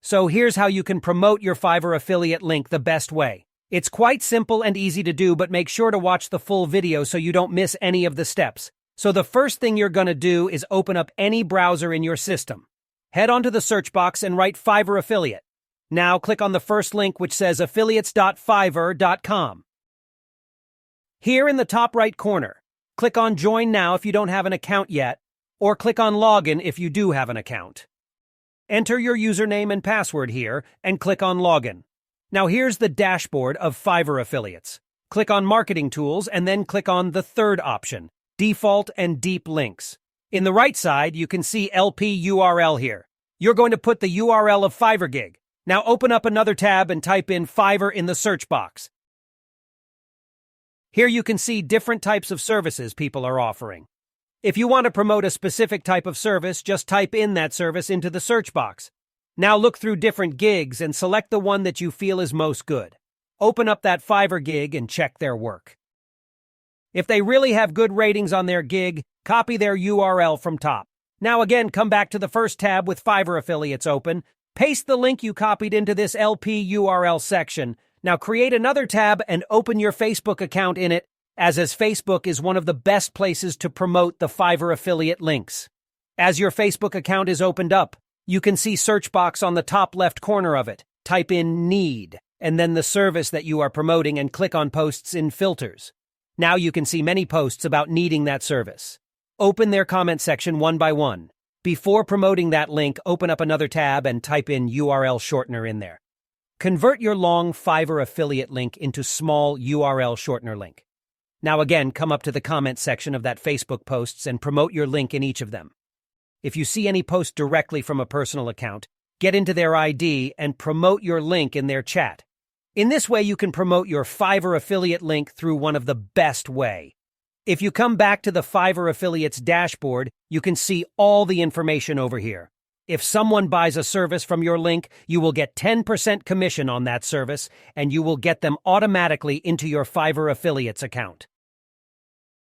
So here's how you can promote your Fiverr affiliate link the best way. It's quite simple and easy to do, but make sure to watch the full video so you don't miss any of the steps. So the first thing you're going to do is open up any browser in your system. Head onto the search box and write Fiverr affiliate. Now click on the first link which says affiliates.fiverr.com. Here in the top right corner, click on Join Now if you don't have an account yet, or click on Login if you do have an account. Enter your username and password here and click on Login. Now here's the dashboard of Fiverr affiliates. Click on Marketing Tools and then click on the third option, Default and Deep Links. In the right side, you can see LP URL here. You're going to put the URL of Fiverr gig. Now open up another tab and type in Fiverr in the search box. Here you can see different types of services people are offering. If you want to promote a specific type of service, just type in that service into the search box. Now look through different gigs and select the one that you feel is most good. Open up that Fiverr gig and check their work. If they really have good ratings on their gig, copy their URL from top. Now again, come back to the first tab with Fiverr affiliates open. Paste the link you copied into this LP URL section. Now create another tab and open your Facebook account in it, as Facebook is one of the best places to promote the Fiverr affiliate links. As your Facebook account is opened up, you can see search box on the top left corner of it. Type in Need, and then the service that you are promoting and click on Posts in Filters. Now you can see many posts about needing that service. Open their comment section one by one. Before promoting that link, open up another tab and type in URL shortener in there. Convert your long Fiverr affiliate link into small URL shortener link. Now again, come up to the comment section of that Facebook posts and promote your link in each of them. If you see any post directly from a personal account, get into their ID and promote your link in their chat. In this way, you can promote your Fiverr affiliate link through one of the best way. If you come back to the Fiverr affiliates dashboard, you can see all the information over here. If someone buys a service from your link, you will get 10% commission on that service, and you will get them automatically into your Fiverr affiliates account.